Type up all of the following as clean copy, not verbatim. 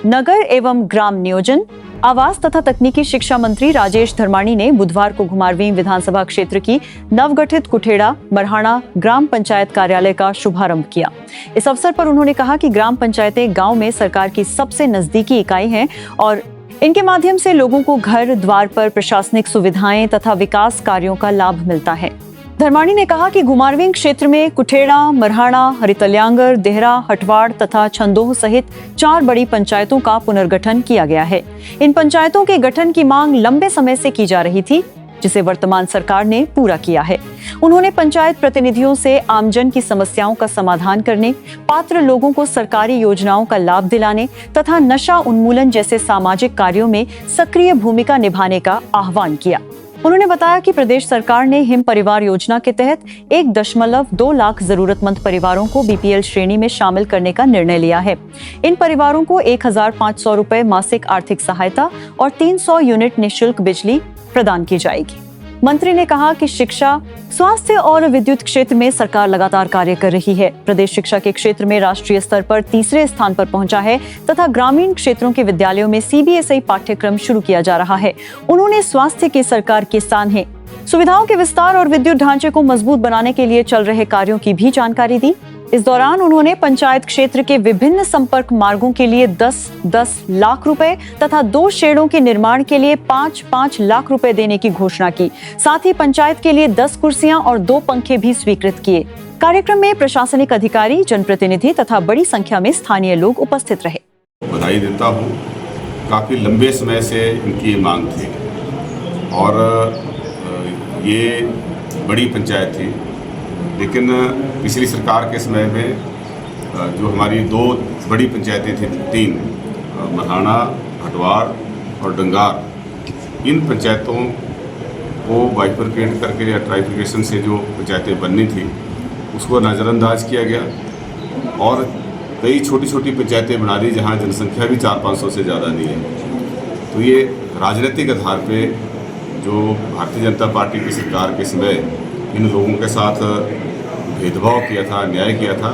नगर एवं ग्राम नियोजन, आवास तथा तकनीकी शिक्षा मंत्री राजेश धर्माणी ने बुधवार को घुमारवीं विधानसभा क्षेत्र की नवगठित कुठेड़ा मरहाना ग्राम पंचायत कार्यालय का शुभारंभ किया। इस अवसर पर उन्होंने कहा कि ग्राम पंचायतें गांव में सरकार की सबसे नजदीकी इकाई हैं और इनके माध्यम से लोगों को घर द्वार पर प्रशासनिक सुविधाएं तथा विकास कार्यों का लाभ मिलता है। धर्माणी ने कहा कि घुमारवीं क्षेत्र में कुठेड़ा, मरहाना, हरितल्याङ्गर, देहरा, हटवाड़ तथा छंदोह सहित 4 बड़ी पंचायतों का पुनर्गठन किया गया है। इन पंचायतों के गठन की मांग लंबे समय से की जा रही थी, जिसे वर्तमान सरकार ने पूरा किया है। उन्होंने पंचायत प्रतिनिधियों से आमजन की समस्याओं का समाधान करने, पात्र लोगों को सरकारी योजनाओं का लाभ दिलाने तथा नशा उन्मूलन जैसे सामाजिक कार्यों में सक्रिय भूमिका निभाने का आह्वान किया। उन्होंने बताया कि प्रदेश सरकार ने हिम परिवार योजना के तहत 1.2 लाख जरूरतमंद परिवारों को बीपीएल श्रेणी में शामिल करने का निर्णय लिया है। इन परिवारों को 1,500 रुपए मासिक आर्थिक सहायता और 300 यूनिट निःशुल्क बिजली प्रदान की जाएगी। मंत्री ने कहा कि शिक्षा, स्वास्थ्य और विद्युत क्षेत्र में सरकार लगातार कार्य कर रही है। प्रदेश शिक्षा के क्षेत्र में राष्ट्रीय स्तर पर 3रे स्थान पर पहुंचा है तथा ग्रामीण क्षेत्रों के विद्यालयों में सीबीएसई पाठ्यक्रम शुरू किया जा रहा है। उन्होंने स्वास्थ्य की सरकार किसान है, सुविधाओं के विस्तार और विद्युत ढांचे को मजबूत बनाने के लिए चल रहे कार्यों की भी जानकारी दी। इस दौरान उन्होंने पंचायत क्षेत्र के विभिन्न संपर्क मार्गों के लिए 10-10 लाख रुपए तथा 2 शेडों के निर्माण के लिए 5-5 लाख रुपए देने की घोषणा की। साथ ही पंचायत के लिए 10 कुर्सियां और 2 पंखे भी स्वीकृत किए। कार्यक्रम में प्रशासनिक अधिकारी, जनप्रतिनिधि तथा बड़ी संख्या में स्थानीय लोग उपस्थित रहे। बधाई देता हूँ। काफी लंबे समय से इनकी मांग थी और ये बड़ी पंचायत थी, लेकिन पिछली सरकार के समय में जो हमारी 2 बड़ी पंचायतें थी, 3 मरहाना, हटवाड़ और डंगार, इन पंचायतों को बाइफरकेट करके या ट्राइफिकेशन से जो पंचायतें बननी थी उसको नज़रअंदाज किया गया और कई छोटी छोटी पंचायतें बना दी जहाँ जनसंख्या भी 400-500 से ज़्यादा नहीं है। तो ये राजनीतिक आधार पे जो भारतीय जनता पार्टी की सरकार के समय इन लोगों के साथ भेदभाव किया था, अन्याय किया था,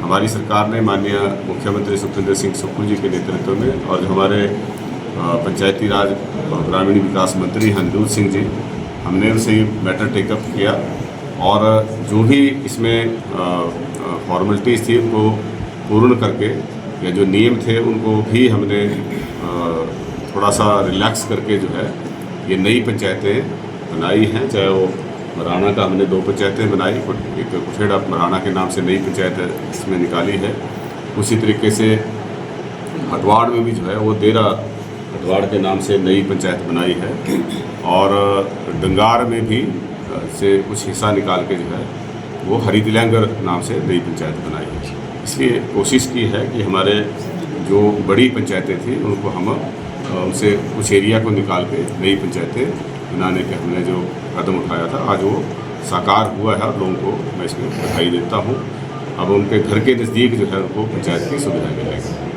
हमारी सरकार ने माननीय मुख्यमंत्री सुखविंदर सिंह सुक्खू जी के नेतृत्व में और जो हमारे पंचायती राज और ग्रामीण विकास मंत्री हैं अनिरुद्ध सिंह जी, हमने उनसे मैटर टेकअप किया और जो भी इसमें फॉर्मेलिटीज़ थी उनको पूर्ण करके या जो नियम थे उनको भी हमने थोड़ा सा रिलैक्स करके जो है ये नई पंचायतें बनाई हैं। चाहे वो मरहाना का हमने 2 पंचायतें बनाई, एक कुठेड़ा मरहाना के नाम से नई पंचायत इसमें निकाली है। उसी तरीके से हटवाड़ में भी जो है वो देहरा हटवाड़ के नाम से नई पंचायत बनाई है और डंगार में भी से कुछ हिस्सा निकाल के जो है वो हरितल्याङ्गर नाम से नई पंचायत बनाई है। इसलिए कोशिश की है कि हमारे जो बड़ी पंचायतें थी उनको हम उनसे कुछ एरिया को निकाल के नई पंचायतें बनाने के हमने जो कदम उठाया था, आज वो साकार हुआ है और लोगों को मैं इसमें बधाई देता हूँ। अब उनके घर के नज़दीक जो है उनको पंचायत की सुविधा मिलेगी।